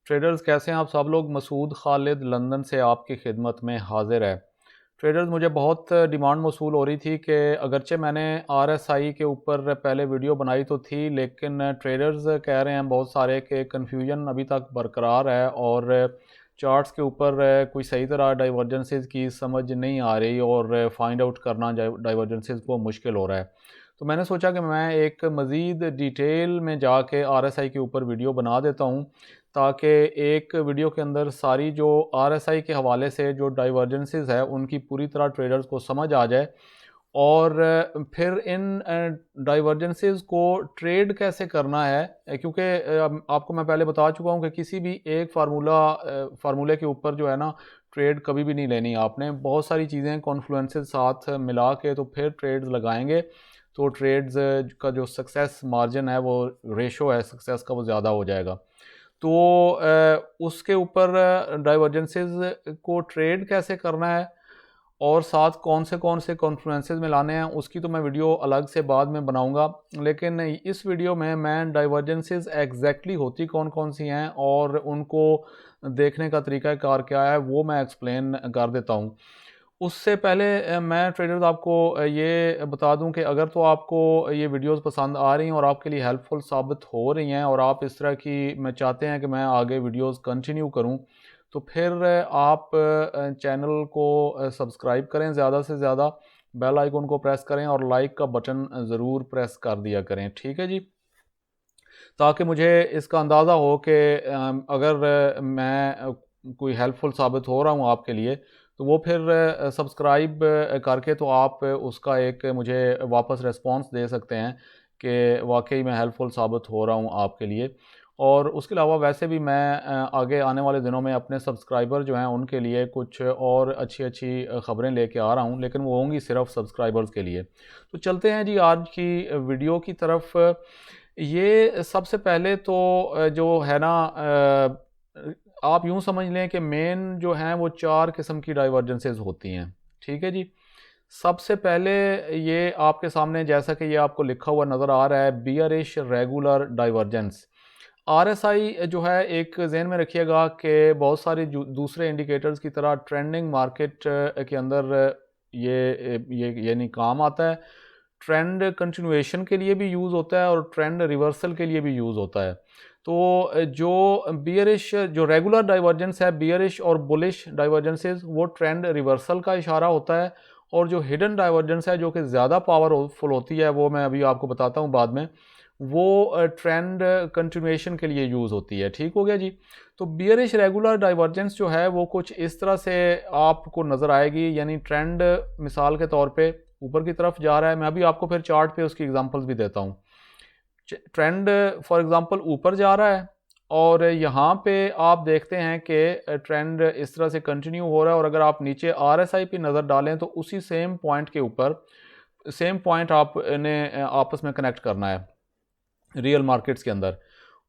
Traders कैसे हैं आप सब लोग। मसूद खालिद लंदन से आपकी खिदमत में हाजिर है। ट्रेडर्स, मुझे बहुत डिमांड मौसूल हो रही थी कि अगरचे मैंने आरएसआई के ऊपर पहले वीडियो बनाई तो थी, लेकिन ट्रेडर्स कह रहे हैं बहुत सारे कि कन्फ्यूजन अभी तक बरकरार है और चार्ट्स के ऊपर कोई सही तरह डाइवर्जेंसेस की समझ नहीं आ रही और फाइंड आउट करना डाइवर्जेंसेस को मुश्किल हो रहा है। तो मैंने सोचा कि मैं एक मज़ीद डिटेल में जाके आरएसआई के ऊपर वीडियो बना देता हूँ, ताकि एक वीडियो के अंदर सारी जो आरएसआई के हवाले से जो डाइवर्जेंसेस है उनकी पूरी तरह ट्रेडर्स को समझ आ जाए और फिर इन डाइवर्जेंसेस को ट्रेड कैसे करना है। क्योंकि आपको मैं पहले बता चुका हूँ कि किसी भी एक फार्मूले के ऊपर जो है ना, ट्रेड कभी भी नहीं लेनी आपने। बहुत सारी चीज़ें कॉन्फ्लुएंसेस साथ मिला के तो फिर ट्रेड्स लगाएंगे, तो ट्रेड्स का जो सक्सेस मार्जिन है, वो रेशो है सक्सेस का, वो ज़्यादा हो जाएगा। तो उसके ऊपर डाइवर्जेंसेस को ट्रेड कैसे करना है और साथ कौन से कॉन्फ्लुएंसेस में लाने हैं, उसकी तो मैं वीडियो अलग से बाद में बनाऊंगा। लेकिन इस वीडियो में मैं डाइवर्जेंसेस एग्जैक्टली होती कौन कौन सी हैं और उनको देखने का तरीका कार क्या है वो मैं एक्सप्लेन कर देता हूँ। उससे पहले मैं ट्रेडर्स आपको ये बता दूं कि अगर तो आपको ये वीडियोस पसंद आ रही हैं और आपके लिए हेल्पफुल साबित हो रही हैं और आप इस तरह की मैं चाहते हैं कि मैं आगे वीडियोस कंटिन्यू करूं, तो फिर आप चैनल को सब्सक्राइब करें, ज़्यादा से ज़्यादा बेल आइकन को प्रेस करें और लाइक का बटन ज़रूर प्रेस कर दिया करें, ठीक है जी। ताकि मुझे इसका अंदाज़ा हो कि अगर मैं कोई हेल्पफुल साबित हो रहा हूँ आपके लिए, तो वो फिर सब्सक्राइब करके तो आप उसका एक मुझे वापस रिस्पॉन्स दे सकते हैं कि वाकई मैं हेल्पफुल साबित हो रहा हूँ आपके लिए। और उसके अलावा वैसे भी मैं आगे आने वाले दिनों में अपने सब्सक्राइबर जो हैं उनके लिए कुछ और अच्छी अच्छी ख़बरें लेके आ रहा हूँ, लेकिन वो होंगी सिर्फ सब्सक्राइबर्स के लिए। तो चलते हैं जी आज की वीडियो की तरफ। ये सबसे पहले तो जो है ना, आप यूं समझ लें कि मेन जो हैं वो चार किस्म की डाइवर्जेंसेस होती हैं, ठीक है जी। सबसे पहले ये आपके सामने, जैसा कि ये आपको लिखा हुआ नज़र आ रहा है, बियरिश रेगुलर डाइवर्जेंस। आरएसआई जो है, एक जहन में रखिएगा कि बहुत सारे दूसरे इंडिकेटर्स की तरह ट्रेंडिंग मार्केट के अंदर ये यानी काम आता है। ट्रेंड कंटिन्यूएशन के लिए भी यूज़ होता है और ट्रेंड रिवर्सल के लिए भी यूज़ होता है। तो जो बियरिश जो रेगुलर डाइवर्जेंस है, बियरिश और बुलिश डाइवर्जेंसेस, वो ट्रेंड रिवर्सल का इशारा होता है। और जो हिडन डाइवर्जेंस है, जो कि ज़्यादा पावरफुल होती है, वो मैं अभी आपको बताता हूँ बाद में, वो ट्रेंड कंटिन्यूएशन के लिए यूज़ होती है। ठीक हो गया जी। तो बियरिश रेगुलर डाइवर्जेंस जो है वो कुछ इस तरह से आपको नज़र आएगी, यानी ट्रेंड मिसाल के तौर पे ऊपर की तरफ जा रहा है। मैं अभी आपको फिर चार्ट पे उसकी एग्जांपल्स भी देता हूँ। ट्रेंड फॉर एग्जांपल ऊपर जा रहा है और यहाँ पे आप देखते हैं कि ट्रेंड इस तरह से कंटिन्यू हो रहा है, और अगर आप नीचे आरएसआई पे नज़र डालें तो उसी सेम पॉइंट के ऊपर सेम पॉइंट आपने आपस में कनेक्ट करना है रियल मार्केट्स के अंदर।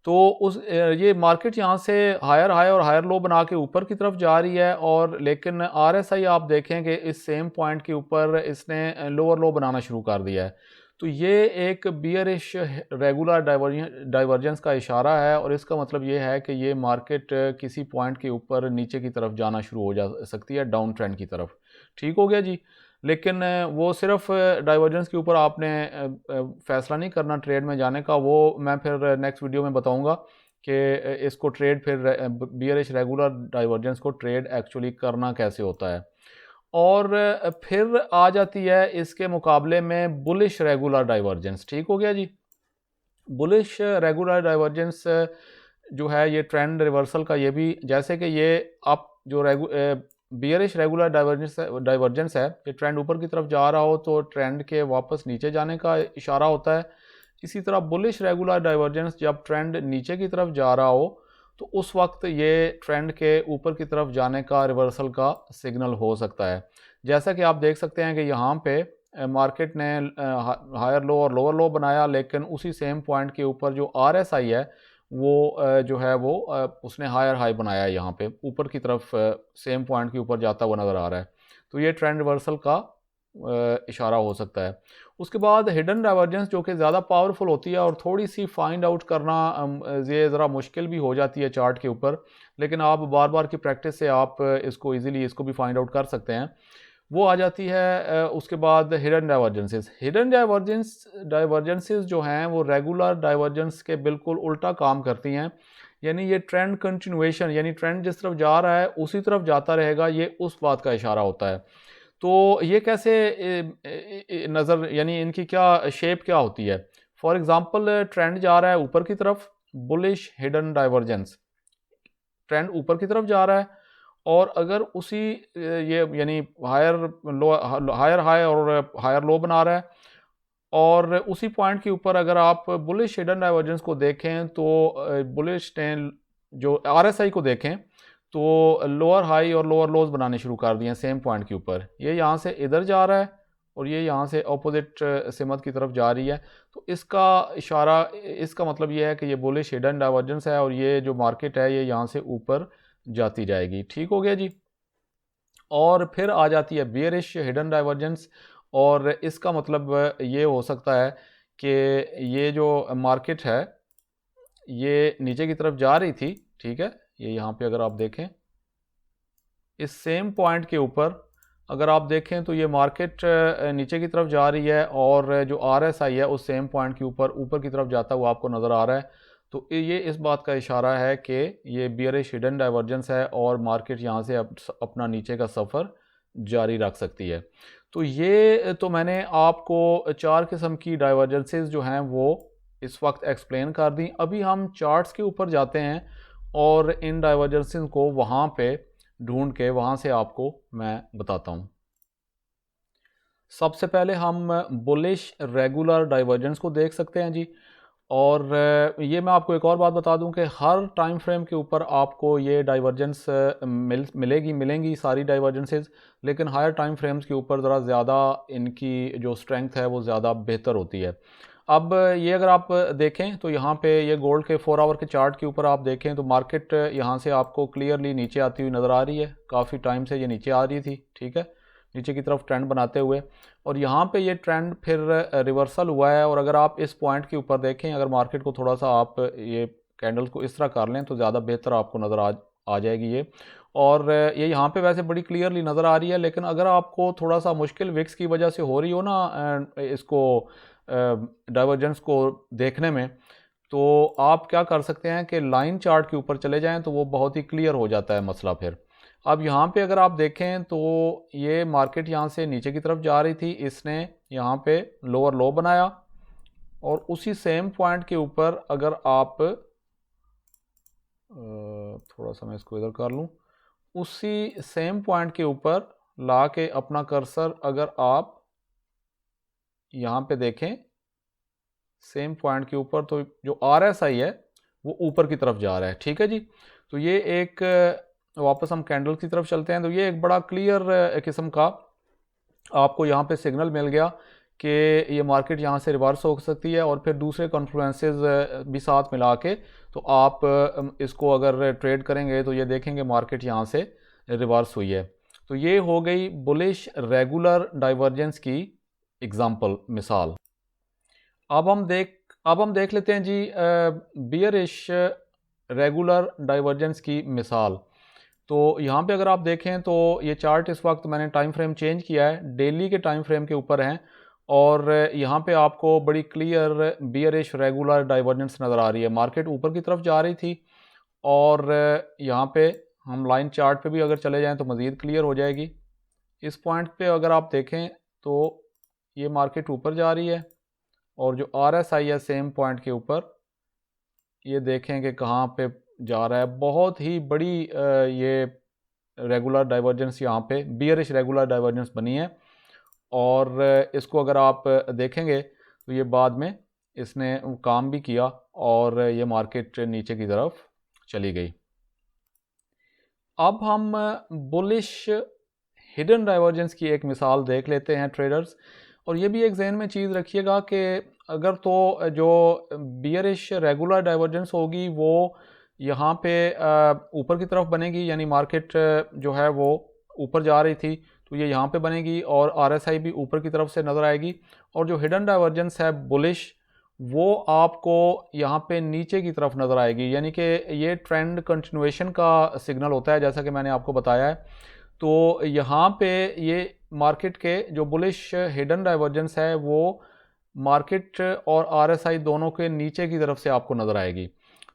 तो ये मार्केट यहाँ से हायर हाई और हायर लो बना के ऊपर की तरफ जा रही है, और लेकिन आरएसआई आप देखें कि इस सेम पॉइंट के ऊपर इसने लोअर लो बनाना शुरू कर दिया है। तो ये एक बियरिश रेगुलर डाइवर्जेंस का इशारा है, और इसका मतलब ये है कि ये मार्केट किसी पॉइंट के ऊपर नीचे की तरफ जाना शुरू हो जा सकती है, डाउन ट्रेंड की तरफ। ठीक हो गया जी। लेकिन वो सिर्फ डाइवर्जेंस के ऊपर आपने फैसला नहीं करना ट्रेड में जाने का, वो मैं फिर नेक्स्ट वीडियो में बताऊंगा कि इसको ट्रेड फिर बियरिश रेगुलर डाइवर्जेंस को ट्रेड एक्चुअली करना कैसे होता है। और फिर आ जाती है इसके मुकाबले में बुलिश रेगुलर डाइवर्जेंस। ठीक हो गया जी। बुलिश रेगुलर डाइवर्जेंस जो है, ये ट्रेंड रिवर्सल का, ये भी जैसे कि ये आप जो बियरिश रेगुलर डाइवर्जेंस है, ये ट्रेंड ऊपर की तरफ जा रहा हो तो ट्रेंड के वापस नीचे जाने का इशारा होता है। इसी तरह बुलिश रेगुलर डाइवर्जेंस जब ट्रेंड नीचे की तरफ जा रहा हो तो उस वक्त ये ट्रेंड के ऊपर की तरफ जाने का रिवर्सल का सिग्नल हो सकता है। जैसा कि आप देख सकते हैं कि यहाँ पे मार्केट ने हायर लो और लोअर लो बनाया, लेकिन उसी सेम पॉइंट के ऊपर जो आरएसआई है वो जो है वो उसने हायर हाई बनाया है, यहाँ पे ऊपर की तरफ सेम पॉइंट के ऊपर जाता हुआ नज़र आ रहा है। तो ये ट्रेंड रिवर्सल का इशारा हो सकता है। उसके बाद हिडन डाइवर्जेंस जो कि ज़्यादा पावरफुल होती है और थोड़ी सी फाइंड आउट करना ये ज़रा मुश्किल भी हो जाती है चार्ट के ऊपर, लेकिन आप बार बार की प्रैक्टिस से आप इसको ईज़िली इसको भी फाइंड आउट कर सकते हैं। वो आ जाती है उसके बाद हिडन डाइवर्जेंसेस। हिडन डाइवर्जेंसेस जो हैं वो रेगुलर डाइवर्जेंस के बिल्कुल उल्टा काम करती हैं, यानी ये ट्रेंड कंटिन्यूएशन, यानी ट्रेंड जिस तरफ जा रहा है उसी तरफ जाता रहेगा, ये उस बात का इशारा होता है। तो ये कैसे नज़र, यानी इनकी क्या शेप क्या होती है? फॉर एग्ज़ाम्पल ट्रेंड जा रहा है ऊपर की तरफ, बुलिश हिडन डाइवर्जेंस, ट्रेंड ऊपर की तरफ जा रहा है, और अगर उसी ये यानी हायर लो, हायर हाई और हायर लो बना रहा है, और उसी पॉइंट के ऊपर अगर आप बुलिश हिडन डाइवर्जेंस को देखें तो बुलिश ने जो आरएसआई को देखें तो लोअर हाई और लोअर लोज बनाने शुरू कर दिए सेम पॉइंट के ऊपर। ये यहाँ से इधर जा रहा है और ये यहाँ से अपोजिट सिमत की तरफ जा रही है। तो इसका इशारा, इसका मतलब ये है कि ये बुलिश हिडन डाइवर्जेंस है और ये जो मार्केट है ये यहाँ से ऊपर जाती जाएगी। ठीक हो गया जी। और फिर आ जाती है बियरिश हिडन डाइवर्जेंस, और इसका मतलब ये हो सकता है कि ये जो मार्केट है ये नीचे की तरफ जा रही थी, ठीक है, ये यहाँ पे अगर आप देखें इस सेम पॉइंट के ऊपर अगर आप देखें तो ये मार्केट नीचे की तरफ जा रही है, और जो आरएसआई है उस सेम पॉइंट के ऊपर ऊपर की तरफ जाता हुआ आपको नज़र आ रहा है। तो ये इस बात का इशारा है कि ये बियरिश हिडन डाइवर्जेंस है और मार्केट यहाँ से अपना नीचे का सफ़र जारी रख सकती है। तो ये तो मैंने आपको 4 किस्म की डाइवर्जेंसेस जो हैं वो इस वक्त एक्सप्लेन कर दी। अभी हम चार्ट्स के ऊपर जाते हैं और इन डाइवर्जेंसेस को वहाँ पे ढूंढ के वहाँ से आपको मैं बताता हूँ। सबसे पहले हम बुलिश रेगुलर डाइवर्जेंस को देख सकते हैं जी। और ये मैं आपको एक और बात बता दूं कि हर टाइम फ्रेम के ऊपर आपको ये डाइवर्जेंस मिलेंगी सारी डाइवर्जेंसेस, लेकिन हायर टाइम फ्रेम्स के ऊपर ज़रा ज़्यादा इनकी जो स्ट्रेंथ है वो ज़्यादा बेहतर होती है। अब ये अगर आप देखें तो यहाँ पे ये गोल्ड के 4 आवर के चार्ट के ऊपर आप देखें तो मार्केट यहाँ से आपको क्लियरली नीचे आती हुई नज़र आ रही है। काफ़ी टाइम से ये नीचे आ रही थी, ठीक है, नीचे की तरफ ट्रेंड बनाते हुए, और यहाँ पे ये ट्रेंड फिर रिवर्सल हुआ है। और अगर आप इस पॉइंट के ऊपर देखें, अगर मार्केट को थोड़ा सा आप ये कैंडल को इस तरह कर लें तो ज़्यादा बेहतर आपको नज़र आ जाएगी ये। और ये यहाँ पे वैसे बड़ी क्लियरली नज़र आ रही है, लेकिन अगर आपको थोड़ा सा मुश्किल विक्स की वजह से हो रही हो ना इसको डाइवर्जेंस को देखने में, तो आप क्या कर सकते हैं कि लाइन चार्ट के ऊपर चले जाएं तो वो बहुत ही क्लियर हो जाता है मसला फिर। अब यहाँ पे अगर आप देखें तो ये मार्केट यहाँ से नीचे की तरफ जा रही थी, इसने यहाँ पे लोअर लो बनाया, और उसी सेम पॉइंट के ऊपर अगर आप थोड़ा सा मैं इसको इधर कर लूँ, उसी सेम पॉइंट के ऊपर ला के अपना कर्सर अगर आप यहाँ पे देखें सेम पॉइंट के ऊपर, तो जो आरएसआई है वो ऊपर की तरफ जा रहा है, ठीक है जी। तो ये एक वापस हम कैंडल की तरफ चलते हैं, तो ये एक बड़ा क्लियर किस्म का आपको यहाँ पे सिग्नल मिल गया कि ये मार्केट यहाँ से रिवर्स हो सकती है, और फिर दूसरे कॉन्फ्लुएंसेस भी साथ मिला के तो आप इसको अगर ट्रेड करेंगे तो ये देखेंगे मार्केट यहाँ से रिवर्स हुई है। तो ये हो गई बुलिश रेगुलर डाइवर्जेंस की एग्जांपल, मिसाल। अब हम देख लेते हैं जी बियरिश रेगुलर डाइवर्जेंस की मिसाल। तो यहाँ पे अगर आप देखें तो ये चार्ट इस वक्त मैंने टाइम फ्रेम चेंज किया है, डेली के टाइम फ्रेम के ऊपर हैं, और यहाँ पे आपको बड़ी क्लियर बियरिश रेगुलर डाइवर्जेंस नज़र आ रही है। मार्केट ऊपर की तरफ जा रही थी, और यहाँ पे हम लाइन चार्ट पे भी अगर चले जाएं तो मज़ीद क्लियर हो जाएगी। इस पॉइंट पे अगर आप देखें तो ये मार्केट ऊपर जा रही है, और जो आरएसआई है सेम पॉइंट के ऊपर ये देखें कि कहाँ पे जा रहा है। बहुत ही बड़ी ये रेगुलर डाइवर्जेंस यहाँ पे बियरिश रेगुलर डाइवर्जेंस बनी है, और इसको अगर आप देखेंगे तो ये बाद में इसने काम भी किया और ये मार्केट नीचे की तरफ चली गई। अब हम बुलिश हिडन डाइवर्जेंस की एक मिसाल देख लेते हैं ट्रेडर्स। और ये भी एक जहन में चीज़ रखिएगा कि अगर तो जो बियरिश रेगुलर डाइवर्जेंस होगी वो यहाँ पे ऊपर की तरफ बनेगी, यानी मार्केट जो है वो ऊपर जा रही थी, तो ये यहाँ पे बनेगी और RSI भी ऊपर की तरफ से नज़र आएगी। और जो हिडन डाइवर्जेंस है बुलिश, वो आपको यहाँ पे नीचे की तरफ नज़र आएगी, यानी कि ये ट्रेंड कंटिन्यूएशन का सिग्नल होता है जैसा कि मैंने आपको बताया है। तो यहाँ पे ये मार्केट के जो बुलिश हिडन डाइवर्जेंस है वो मार्केट और RSI दोनों के नीचे की तरफ से आपको नज़र आएगी।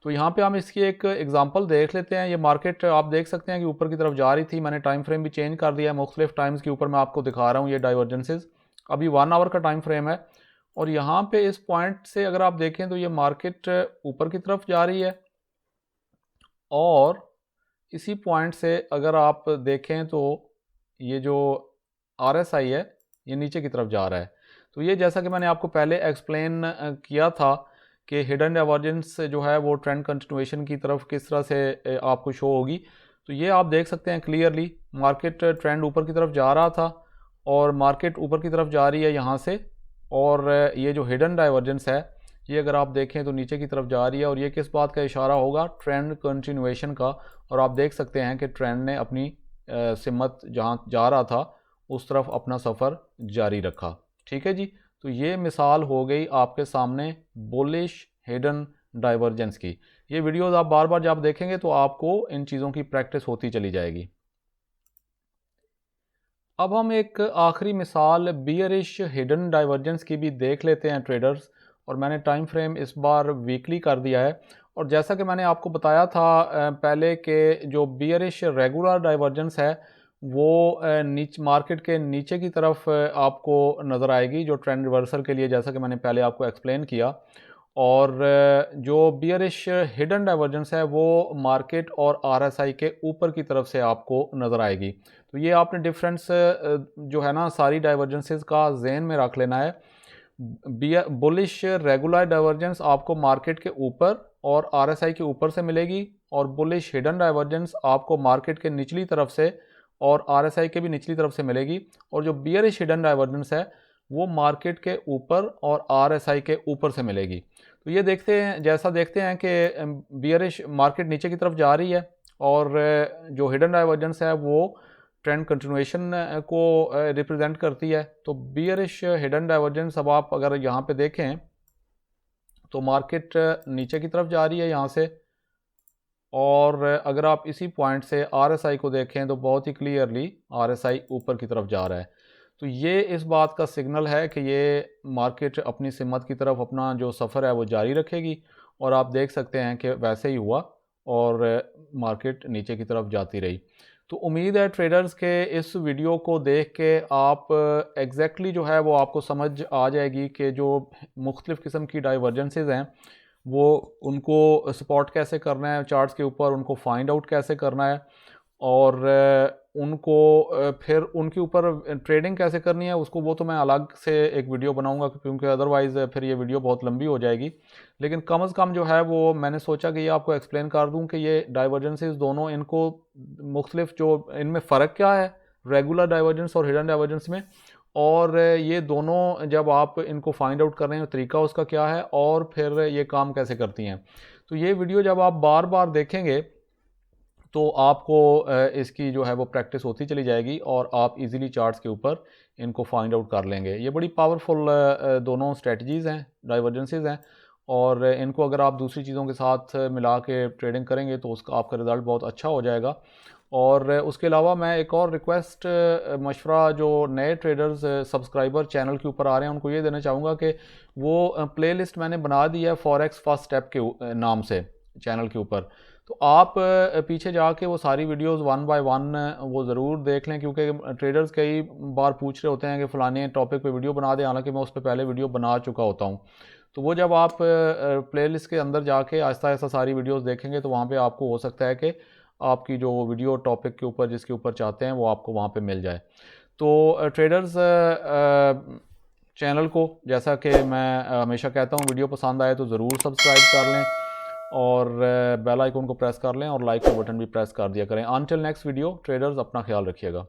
तो यहाँ पे हम इसकी एक एग्जांपल देख लेते हैं। ये मार्केट आप देख सकते हैं कि ऊपर की तरफ जा रही थी, मैंने टाइम फ्रेम भी चेंज कर दिया है, मुख्तलिफ टाइम्स के ऊपर मैं आपको दिखा रहा हूँ ये डाइवर्जेंसेस। अभी 1 आवर का टाइम फ्रेम है और यहाँ पे इस पॉइंट से अगर आप देखें तो ये मार्केट ऊपर की तरफ जा रही है और इसी पॉइंट से अगर आप देखें तो ये जो RSI है ये नीचे की तरफ जा रहा है। तो ये जैसा कि मैंने आपको पहले एक्सप्लेन किया था कि हिडन डाइवर्जेंस जो है वो ट्रेंड कंटिन्यूएशन की तरफ किस तरह से आपको शो होगी। तो ये आप देख सकते हैं क्लियरली, मार्केट ट्रेंड ऊपर की तरफ जा रहा था और मार्केट ऊपर की तरफ जा रही है यहाँ से, और ये जो हिडन डाइवर्जेंस है ये अगर आप देखें तो नीचे की तरफ जा रही है। और ये किस बात का इशारा होगा? ट्रेंड कंटिन्यूएशन का। और आप देख सकते हैं कि ट्रेंड ने अपनी सिमत जहाँ जा रहा था उस तरफ अपना सफ़र जारी रखा। ठीक है जी, तो ये मिसाल हो गई आपके सामने बुलिश हिडन डाइवर्जेंस की। ये वीडियोस आप बार बार जब देखेंगे तो आपको इन चीज़ों की प्रैक्टिस होती चली जाएगी। अब हम एक आखिरी मिसाल बियरिश हिडन डाइवर्जेंस की भी देख लेते हैं ट्रेडर्स। और मैंने टाइम फ्रेम इस बार वीकली कर दिया है। और जैसा कि मैंने आपको बताया था पहले कि जो बियरिश रेगुलर डाइवर्जेंस है वो मार्केट के नीचे की तरफ आपको नज़र आएगी जो ट्रेंड रिवर्सल के लिए, जैसा कि मैंने पहले आपको एक्सप्लेन किया। और जो बियरिश हिडन डाइवर्जेंस है वो मार्केट और RSI के ऊपर की तरफ से आपको नज़र आएगी। तो ये आपने डिफरेंस जो है ना सारी डाइवर्जेंसेस का ज़हन में रख लेना है। बुलिश रेगुलर डाइवर्जेंस आपको मार्केट के ऊपर और RSI के ऊपर से मिलेगी, और बुलिश हिडन डाइवर्जेंस आपको मार्केट के निचली तरफ से और RSI के भी निचली तरफ से मिलेगी। और जो बियरिश हिडन डाइवर्जेंस है वो मार्केट के ऊपर और RSI के ऊपर से मिलेगी। तो ये देखते हैं, जैसा देखते हैं कि बियरिश मार्केट नीचे की तरफ जा रही है और जो हिडन डाइवर्जेंस है वो ट्रेंड कंटिन्यूएशन को रिप्रेजेंट करती है। तो बियरिश हिडन डाइवर्जेंस अब आप अगर यहाँ पे देखें तो मार्केट नीचे की तरफ जा रही है यहाँ से, और अगर आप इसी पॉइंट से RSI को देखें तो बहुत ही क्लियरली RSI ऊपर की तरफ जा रहा है। तो ये इस बात का सिग्नल है कि ये मार्केट अपनी सिमत की तरफ अपना जो सफ़र है वो जारी रखेगी। और आप देख सकते हैं कि वैसे ही हुआ और मार्केट नीचे की तरफ जाती रही। तो उम्मीद है ट्रेडर्स के इस वीडियो को देख के आप एग्जैक्टली जो है वो आपको समझ आ जाएगी कि जो मुख्तलिफ़ किस्म की डाइवर्जेंसेस हैं वो उनको सपोर्ट कैसे करना है चार्ट्स के ऊपर, उनको फाइंड आउट कैसे करना है, और उनको फिर उनके ऊपर ट्रेडिंग कैसे करनी है उसको वो तो मैं अलग से एक वीडियो बनाऊंगा, क्योंकि अदरवाइज़ फिर ये वीडियो बहुत लंबी हो जाएगी। लेकिन कम से कम जो है वो मैंने सोचा कि ये आपको एक्सप्लेन कर दूं कि ये डाइवर्जेंसेस दोनों, इनको मुख्तलिफ जो इनमें फ़र्क क्या है रेगुलर डाइवर्जेंस और हिडन डाइवर्जेंस में, और ये दोनों जब आप इनको फाइंड आउट कर रहे हैं तरीका उसका क्या है और फिर ये काम कैसे करती हैं। तो ये वीडियो जब आप बार बार देखेंगे तो आपको इसकी जो है वो प्रैक्टिस होती चली जाएगी और आप इजीली चार्ट्स के ऊपर इनको फाइंड आउट कर लेंगे। ये बड़ी पावरफुल दोनों स्ट्रेटजीज़ हैं, डाइवर्जेंसेस हैं, और इनको अगर आप दूसरी चीज़ों के साथ मिला के ट्रेडिंग करेंगे तो उसका आपका रिज़ल्ट बहुत अच्छा हो जाएगा। और उसके अलावा मैं एक और रिक्वेस्ट मशवरा जो नए ट्रेडर्स सब्सक्राइबर चैनल के ऊपर आ रहे हैं उनको ये देना चाहूँगा कि वो प्लेलिस्ट मैंने बना दी है फॉरेक्स फर्स्ट स्टेप के नाम से चैनल के ऊपर। तो आप पीछे जाके वो सारी वीडियोस 1 बाय 1 वो ज़रूर देख लें, क्योंकि ट्रेडर्स कई बार पूछ रहे होते हैं कि फ़लाने टॉपिक पे वीडियो बना दें, हालांकि मैं उस पर पहले वीडियो बना चुका होता हूँ। तो वो जब आप प्लेलिस्ट के अंदर जाके आहिस्ता आहिस्ता सारी वीडियोस देखेंगे तो वहाँ पे आपको हो सकता है कि आपकी जो वीडियो टॉपिक के ऊपर जिसके ऊपर चाहते हैं वो आपको वहाँ पे मिल जाए। तो ट्रेडर्स चैनल को, जैसा कि मैं हमेशा कहता हूँ, वीडियो पसंद आए तो ज़रूर सब्सक्राइब कर लें और बेल आइकन को प्रेस कर लें और लाइक का बटन भी प्रेस कर दिया करें। अनटिल नेक्स्ट वीडियो ट्रेडर्स, अपना ख्याल रखिएगा।